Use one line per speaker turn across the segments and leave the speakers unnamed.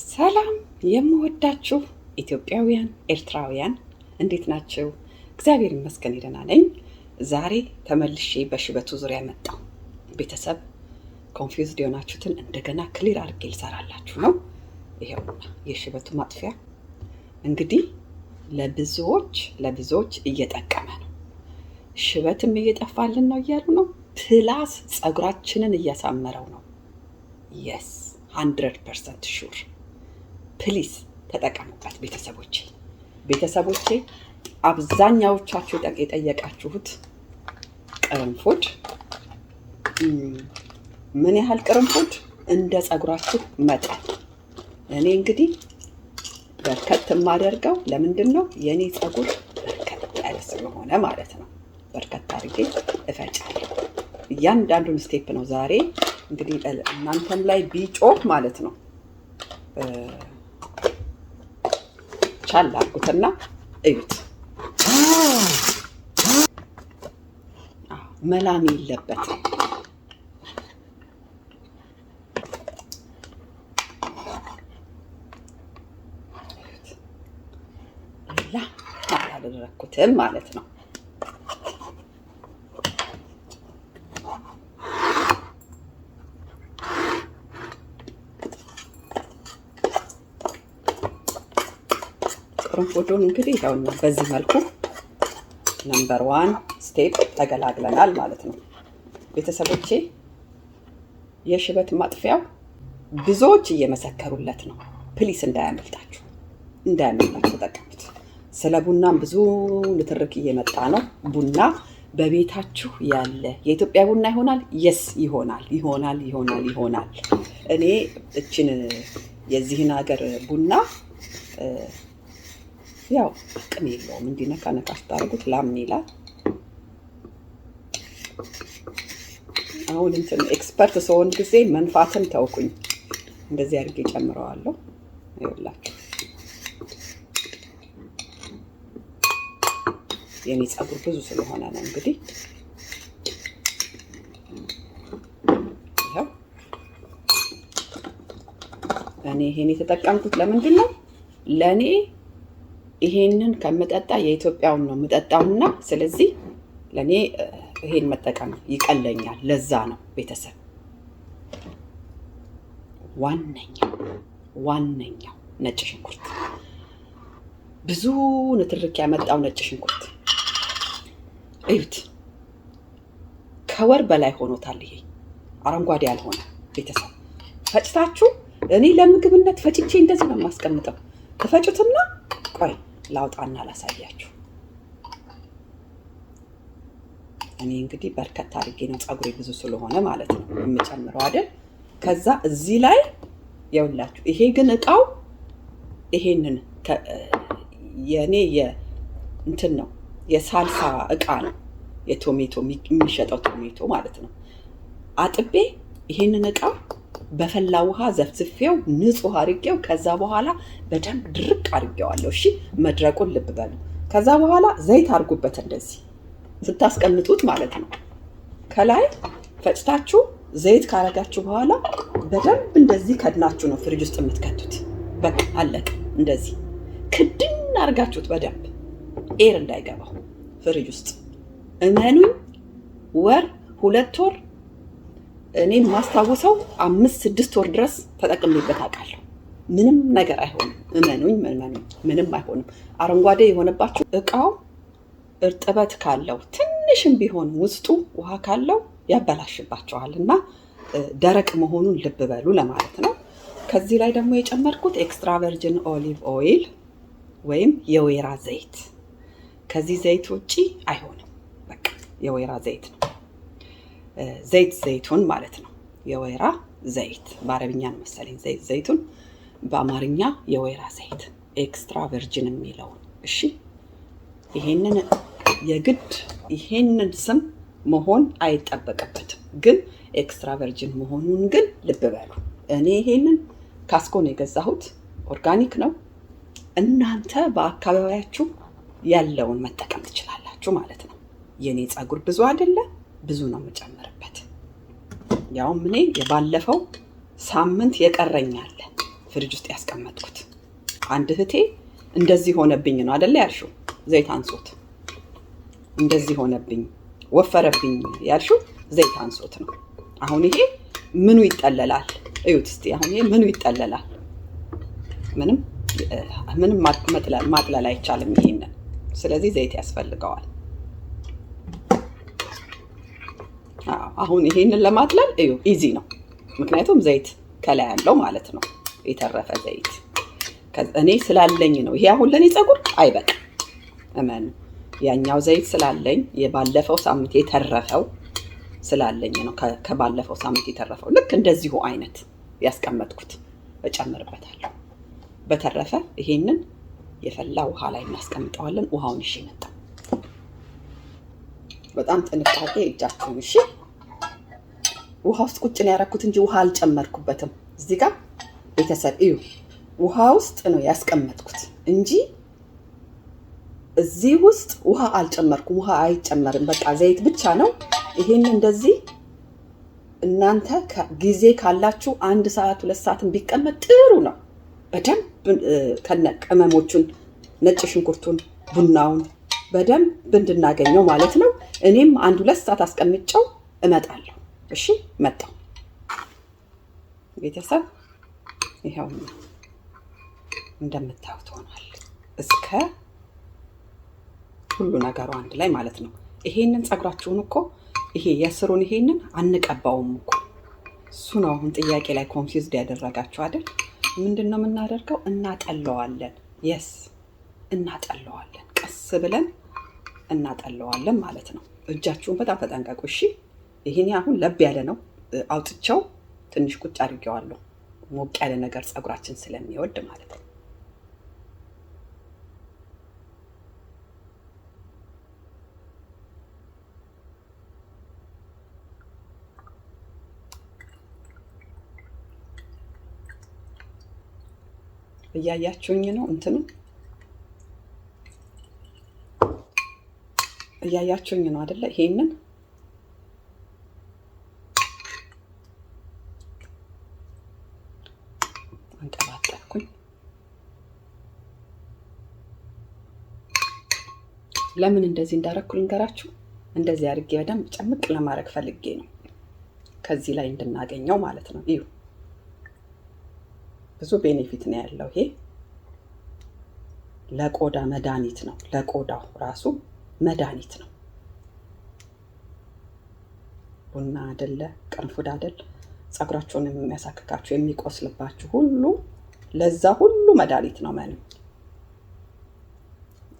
ሰላም የምወዳችሁ ኢትዮጵያውያን ኤርትራውያን እንዴት ናችሁ? እግዚአብሔር ይመስገን ደህና ነኝ። ዛሬ ተመልሼ በሽበቱ ዙሪያ መጣሁ። ቤተሰብ ኮንፊውዝድ የሆናችሁትን እንደገና ክሊር አድርጌ ልሰራላችሁ ነው። ይሄውና የሽበቱ ማጥፊያ እንግዲህ ለብዙዎች እየጠቀመ ነው። ሽበትም እየጠፋልን ነው እያሉ ነው። ፕላስ ፀጉራችንን እያሳመረው ነው። የስ 100% ሹር። ፕሊዝ ተጠቀሙበት ቤተሰቦቼ። አብዛኛዎቻችሁ የጠየቃችሁት ቅርንፉድ ምን ያህል ቅርንፉድ እንደ ፀጉራችሁ መጠን። እኔ እንግዲህ በርከት የማደርገው ለምንድን ነው? የኔ ፀጉር በርከት ያለ ስለሆነ ማለት ነው። በርከት አድርጌ እፈጫለሁ። እያንዳንዱን ስቴፕ ነው ዛሬ እንግዲህ እናንተም ላይ ቢጮህ ማለት ነው ቻል አድርጉትና እዩት። መላም የለበትም። ሌላ አላደረኩትም ማለት ነው። ቅርንፉዱን እንግዲህ ያውና በዚህ መልኩ ነምበር 1 ስቴፕ ተገላግለናል ማለት ነው። ቤተሰቦቼ የሽበት ማጥፊያው ብዙዎች እየመሰከሩለት ነው። ፕሊስ እንዳያመልጣችሁ ተጠቀሙት። ስለ ቡናም ብዙ ንትርክ እየመጣ ነው። ቡና በቤታችሁ ያለ የኢትዮጵያ ቡና ይሆናል? የስ ይሆናል። እኔ እችን የዚህን ሀገር ቡና ያው አቅም የለውም። እንዲነካ ነካ ስታደርጉት ላምን ይላል። አሁን እንትን ኤክስፐርት ሰውን ጊዜ መንፋትን ተውኩኝ። እንደዚህ አድርጌ ጨምረዋለሁ። ይኸውላችሁ የኔ ፀጉር ብዙ ስለሆነ ነው እንግዲህ ይኸው እኔ ይሄን የተጠቀምኩት ለምንድን ነው? ለኔ ይሄንን ከምጠጣ የኢትዮጵያውን ነው የምጠጣውና ስለዚህ ለኔ ይሄን መጠቀም ይቀለኛል። ለዛ ነው ቤተሰብ ዋነኛው ነጭ ሽንኩርት፣ ብዙ ንትርክ ያመጣው ነጭ ሽንኩርት እዩት። ከወር በላይ ሆኖታል። ይሄ አረንጓዴ ያልሆነ ቤተሰብ ፈጭታችሁ፣ እኔ ለምግብነት ፈጭቼ እንደዚህ ነው የማስቀምጠው። ተፈጩትና ቆይ ላውጣና ላሳያችሁ። እኔ እንግዲህ በርከት አድርጌ ነው ፀጉሬ ብዙ ስለሆነ ማለት ነው የምጨምረው አይደል። ከዛ እዚህ ላይ ያውላችሁ። ይሄ ግን እቃው ይሄንን የኔ እንትን ነው የሳልሳ እቃ ነው። የቶሜቶ የሚሸጠው ቶሜቶ ማለት ነው። አጥቤ ይሄንን እቃ በፈላ ውሃ ዘፍዝፌው ንጹህ አድርጌው ከዛ በኋላ በደንብ ድርቅ አድርጌዋለሁ። እሺ መድረቁን ልብ በሉ። ከዛ በኋላ ዘይት አድርጉበት እንደዚህ ስታስቀምጡት ማለት ነው። ከላይ ፈጭታችሁ ዘይት ካረጋችሁ በኋላ በደንብ እንደዚህ ከድናችሁ ነው ፍሪጅ ውስጥ የምትከቱት። በቃ አለቀ። እንደዚህ ክድን አድርጋችሁት በደንብ ኤር እንዳይገባው ፍሪጅ ውስጥ እመኑኝ። 2 ወር እኔን ማስታወሰው 5-6 ወር ድረስ ተጠቅሜበት አውቃለሁ። ምንም ነገር አይሆንም። እመኑኝ ምንም አይሆንም። አረንጓዴ የሆነባችሁ እቃው እርጥበት ካለው ትንሽም ቢሆን ውስጡ ውሃ ካለው ያበላሽባቸዋል እና ደረቅ መሆኑን ልብ በሉ ለማለት ነው። ከዚህ ላይ ደግሞ የጨመርኩት ኤክስትራ ቨርጂን ኦሊቭ ኦይል ወይም የወይራ ዘይት። ከዚህ ዘይት ውጪ አይሆንም። በቃ የወይራ ዘይት ነው። ዘይቱን ማለት ነው። የወይራ ዘይት በአረብኛ ነው መሰለኝ ዘይቱን፣ በአማርኛ የወይራ ዘይት ኤክስትራ ቨርጂን የሚለውን። እሺ ይሄንን የግድ ይሄንን ስም መሆን አይጠበቅበትም፣ ግን ኤክስትራ ቨርጂን መሆኑን ግን ልብ በሉ። እኔ ይሄንን ካስኮ ነው የገዛሁት። ኦርጋኒክ ነው። እናንተ በአካባቢያችሁ ያለውን መጠቀም ትችላላችሁ ማለት ነው። የኔ ፀጉር ብዙ አይደለ፣ ብዙ ነው የምጨምርበት። ያውም እኔ የባለፈው ሳምንት የቀረኛለ ፍሪጅ ውስጥ ያስቀመጥኩት። አንድ እህቴ እንደዚህ ሆነብኝ ነው አይደለ ያልሽው፣ ዘይት አንሶት እንደዚህ ሆነብኝ ወፈረብኝ ያልሽው ዘይት አንሶት ነው። አሁን ይሄ ምኑ ይጠለላል? እዩት እስቲ። አሁን ይሄ ምኑ ይጠለላል? ምንም ማጥለል አይቻልም ይሄንን። ስለዚህ ዘይት ያስፈልገዋል። አሁን ይሄንን ለማጥለል እዩ ኢዚ ነው፣ ምክንያቱም ዘይት ከላይ ያለው ማለት ነው፣ የተረፈ ዘይት። እኔ ስላለኝ ነው ይሄ። አሁን ለኔ ፀጉር አይበቃም እመኑ። ያኛው ዘይት ስላለኝ የባለፈው ሳምንት የተረፈው ስላለኝ ነው። ከባለፈው ሳምንት የተረፈው ልክ እንደዚሁ አይነት ያስቀመጥኩት እጨምርበታለሁ። በተረፈ ይሄንን የፈላ ውሃ ላይ እናስቀምጠዋለን። ውሃውን እሺ መጣ። በጣም ጥንቃቄ እጃችሁን እሺ። ውሃ ውስጥ ቁጭ ነው ያደረኩት እንጂ ውሃ አልጨመርኩበትም። እዚህ ጋር ቤተሰብ እዩ፣ ውሃ ውስጥ ነው ያስቀመጥኩት እንጂ እዚህ ውስጥ ውሃ አልጨመርኩም። ውሃ አይጨመርም፣ በቃ ዘይት ብቻ ነው። ይሄን እንደዚህ እናንተ ጊዜ ካላችሁ 1 ሰዓት 2 ሰዓትን ቢቀመጥ ጥሩ ነው። በደንብ ከነቅመሞቹን ነጭ ሽንኩርቱን ቡናውን በደንብ እንድናገኘው ማለት ነው። እኔም 1-2 ሰዓት አስቀምጨው እመጣለሁ። እሺ መጣሁ ቤተሰብ። ይሄው እንደምታዩት ሆኗል እስከ ሁሉ ነገሩ አንድ ላይ ማለት ነው። ይሄንን ፀጉራችሁን እኮ ይሄ የስሩን ይሄንን አንቀባውም እኮ። እሱ ነው አሁን ጥያቄ ላይ ኮንፊውዝድ ያደረጋችሁ አይደል? ምንድነው የምናደርገው? እናጠለዋለን። የስ እናጠለዋለን፣ ቀስ ብለን እናጠለዋለን ማለት ነው። እጃችሁን በጣም ተጠንቀቁ እሺ። ይሄን አሁን ለብ ያለ ነው፣ አውጥቼው ትንሽ ቁጭ አድርጌዋለሁ። ሞቅ ያለ ነገር ፀጉራችን ስለሚወድ ማለት ነው። እያያችሁኝ ነው፣ እንትኑ እያያችሁኝ ነው አይደለ? ይሄንን አንጠባጠብኩኝ። ለምን እንደዚህ እንዳረኩ ልንገራችሁ። እንደዚህ አድርጌ በደንብ ጨምቅ ለማድረግ ፈልጌ ነው፣ ከዚህ ላይ እንድናገኘው ማለት ነው። እዩ ብዙ ቤኔፊት ነው ያለው። ይሄ ለቆዳ መድኃኒት ነው። ለቆዳው ራሱ መድኃኒት ነው። ቡና አይደለ፣ ቅርንፉድ አይደል፣ ፀጉራችሁን የሚያሳክካችሁ የሚቆስልባችሁ ሁሉ ለዛ ሁሉ መድኃኒት ነው። ማን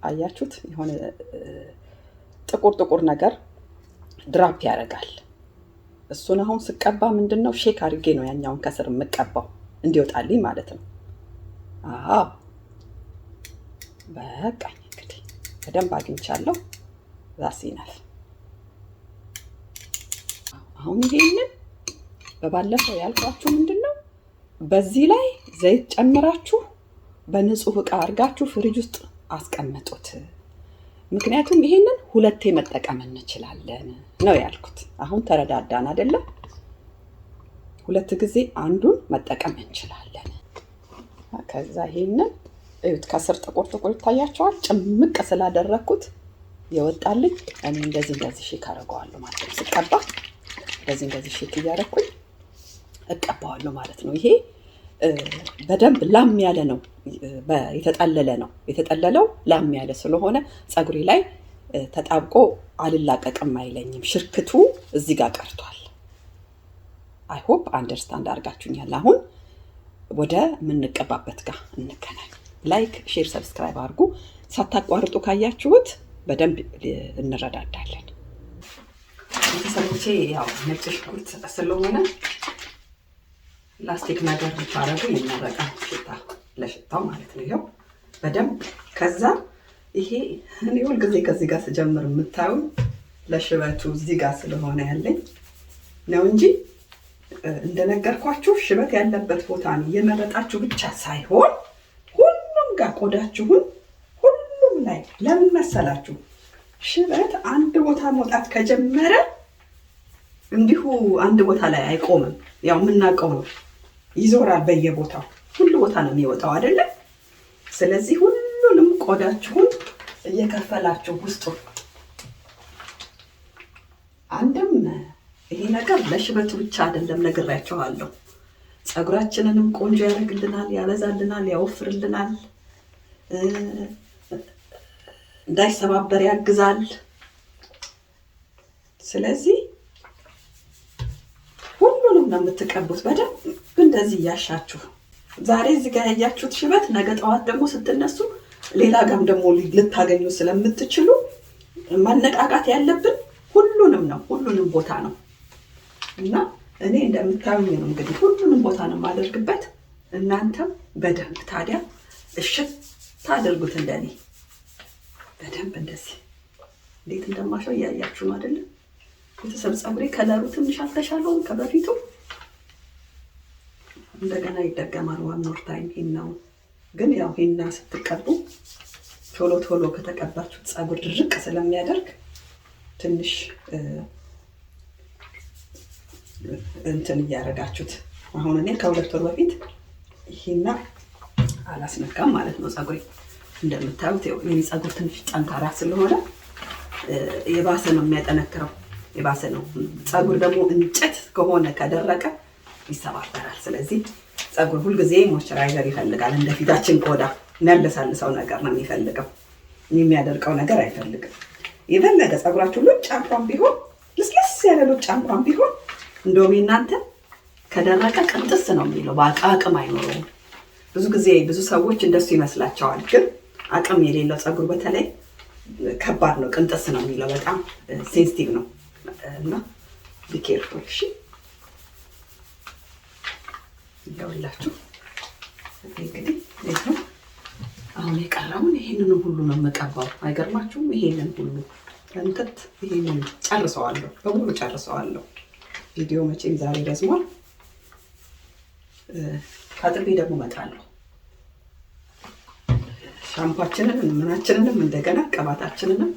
አያችሁት? የሆነ ጥቁር ነገር ድራፕ ያደርጋል። እሱን አሁን ስቀባ ምንድነው ሼክ አድርጌ ነው ያኛውን ከስር የምቀባው እንዲወጣልኝ ማለት ነው። አዎ በቃ እንግዲህ በደንብ አግኝቻለሁ። ዛሲናል። አሁን ይሄንን በባለፈው ያልኳችሁ ምንድነው በዚህ ላይ ዘይት ጨምራችሁ በንጹህ ዕቃ አድርጋችሁ ፍሪጅ ውስጥ አስቀምጡት። ምክንያቱም ይሄንን ሁለቴ መጠቀም እንችላለን ነው ያልኩት። አሁን ተረዳዳን አይደለ? 2 ጊዜ አንዱን መጠቀም እንችላለን። ከዛ ይሄንን እዩት፣ ከስር ጥቁር ይታያቸዋል። ጭምቅ ስላደረኩት የወጣልኝ እኔ እንደዚህ ሼክ አደርገዋለሁ ማለት ነው። ስቀባ እንደዚህ ሼክ እያደረኩኝ እቀባዋለሁ ማለት ነው። ይሄ በደንብ ላም ያለ ነው፣ የተጠለለ ነው። የተጠለለው ላም ያለ ስለሆነ ፀጉሬ ላይ ተጣብቆ አልላቀቅም አይለኝም። ሽርክቱ እዚህ ጋር ቀርቷል። አይ ሆፕ አንደርስታንድ አድርጋችሁኛል። አሁን ወደ ምንቀባበት ጋር እንገናኝ። ላይክ፣ ሼር፣ ሰብስክራይብ አድርጉ። ሳታቋርጡ ካያችሁት በደንብ እንረዳዳለን። ቤተሰቦቼ ያው ነጭ ሽንኩርት ስለሆነ ላስቲክ ነገር ብታረጉ ይመረጣል፣ ሽታ ለሽታው ማለት ነው። ይኸው በደንብ ከዛ ይሄ እኔ ሁልጊዜ ከዚህ ጋር ስጀምር የምታዩ ለሽበቱ እዚህ ጋር ስለሆነ ያለኝ ነው እንጂ እንደነገርኳችሁ ሽበት ያለበት ቦታ ነው የመረጣችሁ ብቻ ሳይሆን ሁሉም ጋር ቆዳችሁን ሁሉም ላይ ለምን መሰላችሁ? ሽበት አንድ ቦታ መውጣት ከጀመረ እንዲሁ አንድ ቦታ ላይ አይቆምም። ያው የምናውቀው ነው፣ ይዞራል በየቦታው። ሁሉ ቦታ ነው የሚወጣው አይደለ? ስለዚህ ሁሉንም ቆዳችሁን እየከፈላችሁ ውስጡ አንድም ይሄ ነገር ለሽበቱ ብቻ አይደለም፣ ነግሬያችኋለሁ። ፀጉራችንንም ቆንጆ ያደርግልናል፣ ያበዛልናል፣ ያወፍርልናል፣ እንዳይሰባበር ያግዛል። ስለዚህ ሁሉንም ነው የምትቀቡት በደንብ እንደዚህ እያሻችሁ። ዛሬ እዚህ ጋር ያያችሁት ሽበት ነገ ጠዋት ደግሞ ስትነሱ ሌላ ጋም ደግሞ ልታገኙ ስለምትችሉ ማነቃቃት ያለብን ሁሉንም ነው፣ ሁሉንም ቦታ ነው። እና እኔ እንደምታዩኝ ነው እንግዲህ ሁሉንም ቦታ ነው የማደርግበት። እናንተም በደንብ ታዲያ እሽት ታደርጉት እንደኔ በደንብ እንደዚህ። እንዴት እንደማሻው እያያችሁ ነው አይደለም? ቤተሰብ ፀጉሬ ከለሩ ትንሽ አልተሻለውም ከበፊቱ። እንደገና ይደገማል ዋን ሞር ታይም። ሂናው ግን ያው ሂና ስትቀቡ ቶሎ ቶሎ ከተቀባችሁት ፀጉር ድርቅ ስለሚያደርግ ትንሽ እንትን እያደረጋችሁት። አሁን እኔ ከ2 ወር በፊት ሂና አላስነካም ማለት ነው ፀጉሬ። እንደምታዩት የኔ ፀጉር ትንሽ ጠንካራ ስለሆነ የባሰ ነው የሚያጠነክረው፣ የባሰ ነው። ፀጉር ደግሞ እንጨት ከሆነ ከደረቀ ይሰባበራል። ስለዚህ ፀጉር ሁልጊዜ ሞይስቸራይዘር ይፈልጋል። እንደ ፊታችን ቆዳ የሚያለሳልሰው ነገር ነው የሚፈልገው፣ የሚያደርቀው ነገር አይፈልግም። የፈለገ ፀጉራችሁ ሉጫ እንኳን ቢሆን ልስልስ ያለ ሉጫ እንኳን ቢሆን እንደውም እናንተ ከደረቀ ቅንጥስ ነው የሚለው፣ አቅም አይኖረውም። ብዙ ጊዜ ብዙ ሰዎች እንደሱ ይመስላቸዋል፣ ግን አቅም የሌለው ፀጉር በተለይ ከባድ ነው፣ ቅንጥስ ነው የሚለው፣ በጣም ሴንሲቲቭ ነው እና ቢኬርፉል። እሺ ይኸውላችሁ እንግዲህ ይሄው አሁን የቀረውን ይሄንን ሁሉ ነው የምቀባው። አይገርማችሁም? ይሄንን ሁሉ እንክት ይሄንን ጨርሰዋለሁ፣ በሙሉ ጨርሰዋለሁ። ቪዲዮ መቼም ዛሬ ረዝሟል። ታጥቤ ደግሞ እመጣለሁ። ሻምፓችንን ምናችንንም እንደገና ቅባታችንንም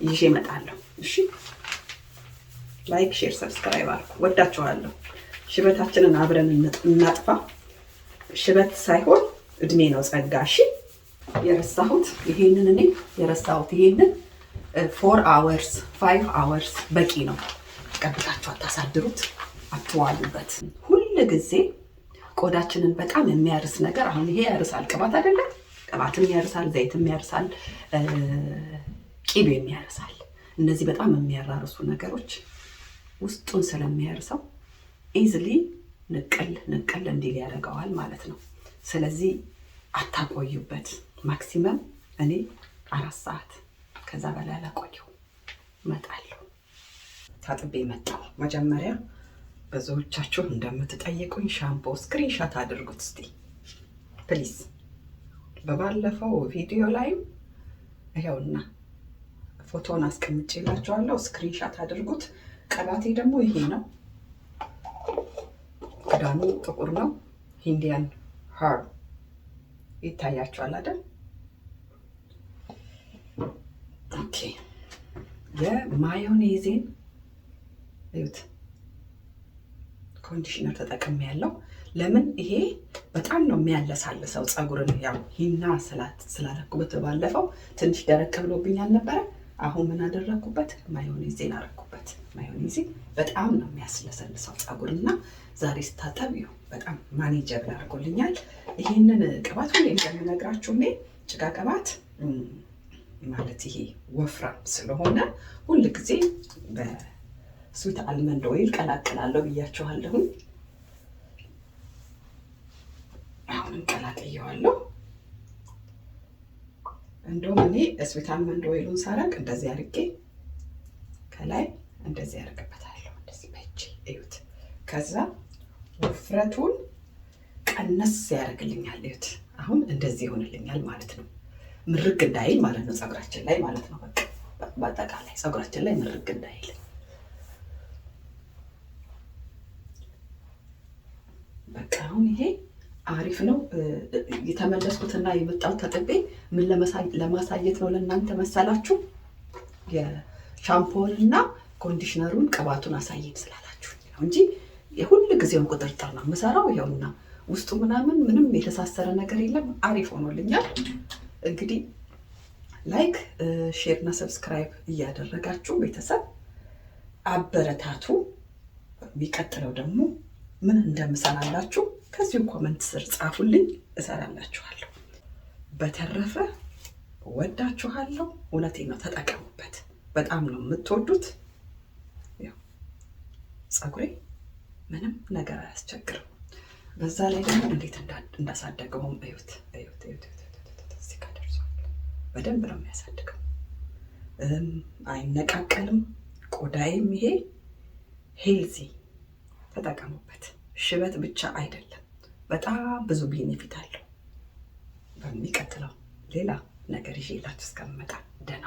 ይዤ እመጣለሁ። እሺ ላይክ፣ ሼር፣ ሰብስክራይብ አድርጉ። ወዳችኋለሁ። ሽበታችንን አብረን እናጥፋ። ሽበት ሳይሆን እድሜ ነው ጸጋ። እሺ የረሳሁት ይሄንን እኔ የረሳሁት ይሄንን 4 hours 5 hours በቂ ነው። ቀብታችሁ አታሳድሩት፣ አትዋሉበት። ሁሉ ጊዜ ቆዳችንን በጣም የሚያርስ ነገር፣ አሁን ይሄ ያርሳል፣ ቅባት አይደለም? ቅባትም ያርሳል፣ ዘይትም ያርሳል፣ ቂቤም ያርሳል። እነዚህ በጣም የሚያራርሱ ነገሮች ውስጡን ስለሚያርሰው ኢዝሊ ንቅል እንዲል ያደርገዋል ማለት ነው። ስለዚህ አታቆዩበት። ማክሲመም እኔ 4 ሰዓት ከዛ በላይ አላቆየው እመጣለሁ። ታጥቤ መጣሁ። መጀመሪያ ብዙዎቻችሁ እንደምትጠይቁኝ ሻምፖ ስክሪንሻት አድርጉት እስቲ ፕሊዝ። በባለፈው ቪዲዮ ላይም ይኸውና ፎቶን አስቀምጬላችኋለሁ፣ ስክሪንሻት አድርጉት። ቅባቴ ደግሞ ይሄ ነው። ክዳኑ ጥቁር ነው። ኢንዲያን ሀር ይታያችኋል አይደል? ኦኬ የማዮኔዜን እዩት ኮንዲሽነር ተጠቅሜ ያለው። ለምን ይሄ በጣም ነው የሚያለሳልሰው ፀጉርን። ያው ሂና ስላደረኩበት ባለፈው ትንሽ ደረቅ ብሎብኛል ነበረ። አሁን ምን አደረኩበት? ማዮኔዜን አደረኩበት። ማዮኔዜ በጣም ነው የሚያስለሰልሰው ፀጉርና ዛሬ ስታጠብ በጣም ማኔጀብል አድርጎልኛል። ይሄንን ቅባት ሁሌ እንደምነግራችሁ እኔ ጭቃ ቅባት ማለት ይሄ ወፍራም ስለሆነ ሁል ጊዜ በስዊት አልመንድ ኦይል ቀላቅላለሁ ብያችኋለሁ። አሁንም ቀላቅየዋለሁ። እንደውም እኔ ስዊት አልመንድ ኦይሉን ሳረግ እንደዚህ አድርጌ ከላይ እንደዚህ ያደርግበታለሁ። እንደዚህ በእጄ እዩት። ከዛ ውፍረቱን ቀነስ ያደርግልኛል። እዩት። አሁን እንደዚህ ይሆንልኛል ማለት ነው። ምርግ እንዳይል ማለት ነው ፀጉራችን ላይ ማለት ነው። በቃ በአጠቃላይ ፀጉራችን ላይ ምርግ እንዳይል በቃ አሁን ይሄ አሪፍ ነው። የተመለስኩትና የመጣሁት ታጥቤ ምን ለማሳየት ነው ለእናንተ መሰላችሁ? የሻምፖንና ኮንዲሽነሩን ቅባቱን አሳየን ስላላችሁ ነው እንጂ የሁሉ ጊዜውን ቁጥጥር ነው የምሰራው። ይኸውና ውስጡ ምንም የተሳሰረ ነገር የለም። አሪፍ ሆኖልኛል። እንግዲህ ላይክ፣ ሼር እና ሰብስክራይብ እያደረጋችሁ ቤተሰብ አበረታቱ። የሚቀጥለው ደግሞ ምን እንደምሰራላችሁ ከዚሁ ኮመንት ስር ጻፉልኝ፣ እሰራላችኋለሁ። በተረፈ ወዳችኋለሁ። እውነቴን ነው፣ ተጠቀሙበት። በጣም ነው የምትወዱት። ፀጉሬ ምንም ነገር አያስቸግርም። በዛ ላይ ደግሞ እንዴት እንዳሳደገውም እዩት። እዚህ ጋር ደርሷል። በደንብ ነው የሚያሳድገው። አይነቃቀልም። ቆዳዬም ይሄ ሄልዚ፣ ተጠቀሙበት። ሽበት ብቻ አይደለም፣ በጣም ብዙ ቤኔፊት አለው። በሚቀጥለው ሌላ ነገር ይዤላችሁ እስከምመጣ ደህና